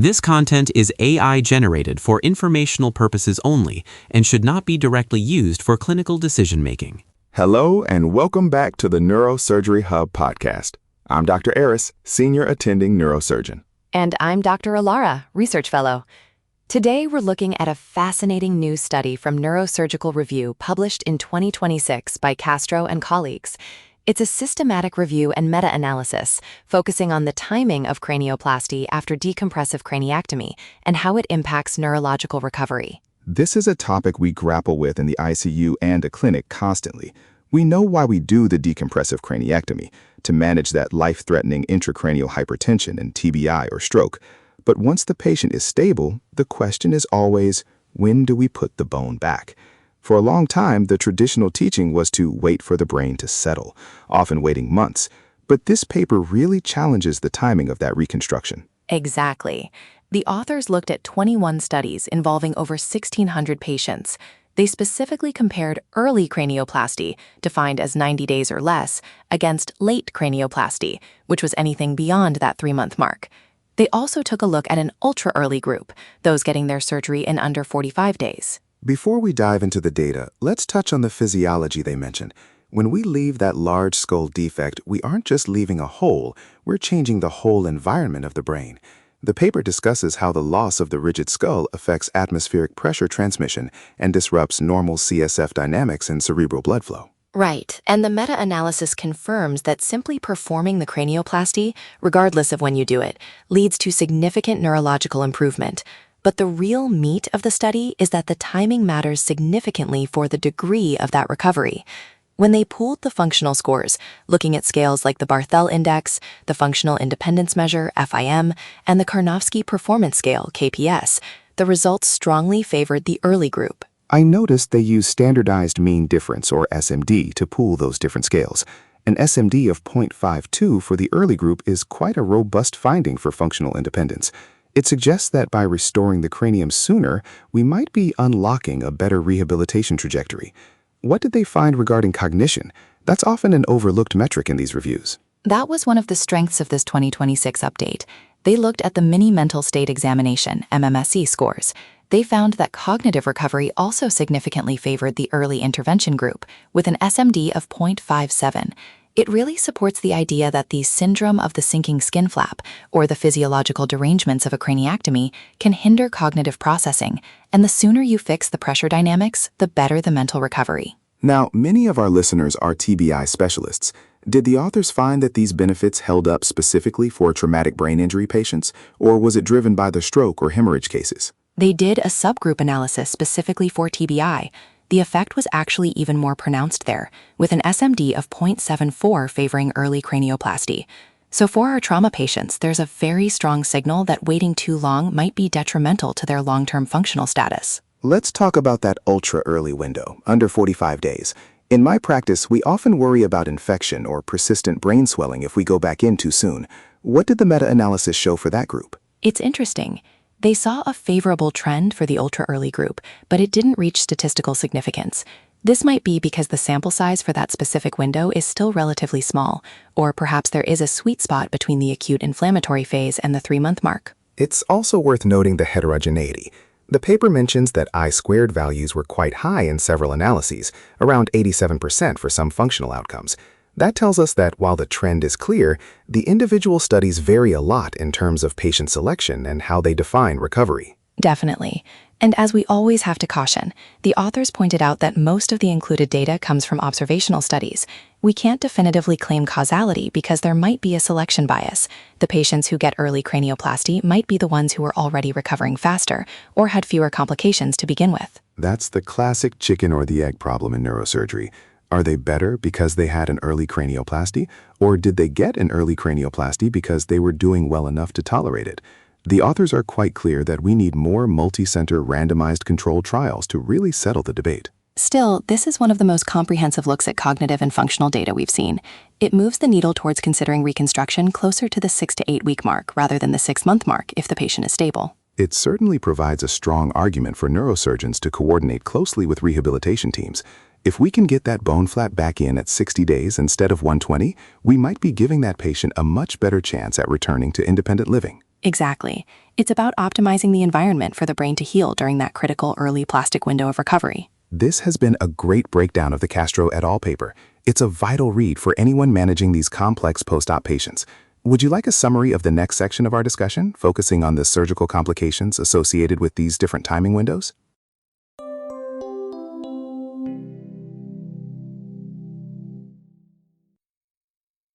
This content is AI generated for informational purposes only and should not be directly used for clinical decision-making. Hello and welcome back to the Neurosurgery Hub podcast. I'm Dr. Aris, Senior Attending Neurosurgeon. And I'm Dr. Alara, Research Fellow. Today we're looking at a fascinating new study from Neurosurgical Review published in 2026 by Castro and colleagues. It's a systematic review and meta-analysis focusing on the timing of cranioplasty after decompressive craniectomy and how it impacts neurological recovery. This is a topic we grapple with in the ICU and a clinic constantly. We know why we do the decompressive craniectomy, to manage that life-threatening intracranial hypertension and TBI or stroke. But once the patient is stable, the question is always, when do we put the bone back? For a long time, the traditional teaching was to wait for the brain to settle, often waiting months. But this paper really challenges the timing of that reconstruction. Exactly. The authors looked at 21 studies involving over 1,600 patients. They specifically compared early cranioplasty, defined as 90 days or less, against late cranioplasty, which was anything beyond that 3-month mark. They also took a look at an ultra-early group, those getting their surgery in under 45 days. Before we dive into the data, let's touch on the physiology they mentioned. When we leave that large skull defect, we aren't just leaving a hole, we're changing the whole environment of the brain. The paper discusses how the loss of the rigid skull affects atmospheric pressure transmission and disrupts normal CSF dynamics and cerebral blood flow. Right, and the meta-analysis confirms that simply performing the cranioplasty, regardless of when you do it, leads to significant neurological improvement. But the real meat of the study is that the timing matters significantly for the degree of that recovery. When they pooled the functional scores, looking at scales like the Barthel Index, the Functional Independence Measure, FIM, and the Karnofsky Performance Scale, KPS, the results strongly favored the early group. I noticed they use standardized mean difference, or SMD, to pool those different scales. An SMD of 0.52 for the early group is quite a robust finding for functional independence. It suggests that by restoring the cranium sooner, we might be unlocking a better rehabilitation trajectory. What did they find regarding cognition? That's often an overlooked metric in these reviews. That was one of the strengths of this 2026 update. They looked at the Mini Mental State Examination, MMSE scores. They found that cognitive recovery also significantly favored the early intervention group, with an SMD of 0.57. It really supports the idea that the syndrome of the sinking skin flap, or the physiological derangements of a craniectomy, can hinder cognitive processing, and the sooner you fix the pressure dynamics, the better the mental recovery. Now, many of our listeners are TBI specialists. Did the authors find that these benefits held up specifically for traumatic brain injury patients, or was it driven by the stroke or hemorrhage cases? They did a subgroup analysis specifically for TBI. The effect was actually even more pronounced there, with an SMD of 0.74 favoring early cranioplasty. So for our trauma patients, there's a very strong signal that waiting too long might be detrimental to their long-term functional status. Let's talk about that ultra-early window, under 45 days. In my practice, we often worry about infection or persistent brain swelling if we go back in too soon. What did the meta-analysis show for that group? It's interesting. They saw a favorable trend for the ultra-early group, but it didn't reach statistical significance. This might be because the sample size for that specific window is still relatively small, or perhaps there is a sweet spot between the acute inflammatory phase and the 3-month mark. It's also worth noting the heterogeneity. The paper mentions that I-squared values were quite high in several analyses, around 87% for some functional outcomes. That tells us that while the trend is clear, the individual studies vary a lot in terms of patient selection and how they define recovery. Definitely. And as we always have to caution, the authors pointed out that most of the included data comes from observational studies. We can't definitively claim causality because there might be a selection bias. The patients who get early cranioplasty might be the ones who are already recovering faster or had fewer complications to begin with. That's the classic chicken or the egg problem in neurosurgery. Are they better because they had an early cranioplasty, or did they get an early cranioplasty because they were doing well enough to tolerate it? The authors are quite clear that we need more multi-center randomized controlled trials to really settle the debate. Still, this is one of the most comprehensive looks at cognitive and functional data we've seen. It moves the needle towards considering reconstruction closer to the 6 to 8 week mark rather than the 6-month mark if the patient is stable. It certainly provides a strong argument for neurosurgeons to coordinate closely with rehabilitation teams. If we can get that bone flap back in at 60 days instead of 120, we might be giving that patient a much better chance at returning to independent living. Exactly. It's about optimizing the environment for the brain to heal during that critical early plastic window of recovery. This has been a great breakdown of the Castro et al. Paper. It's a vital read for anyone managing these complex post-op patients. Would you like a summary of the next section of our discussion, focusing on the surgical complications associated with these different timing windows?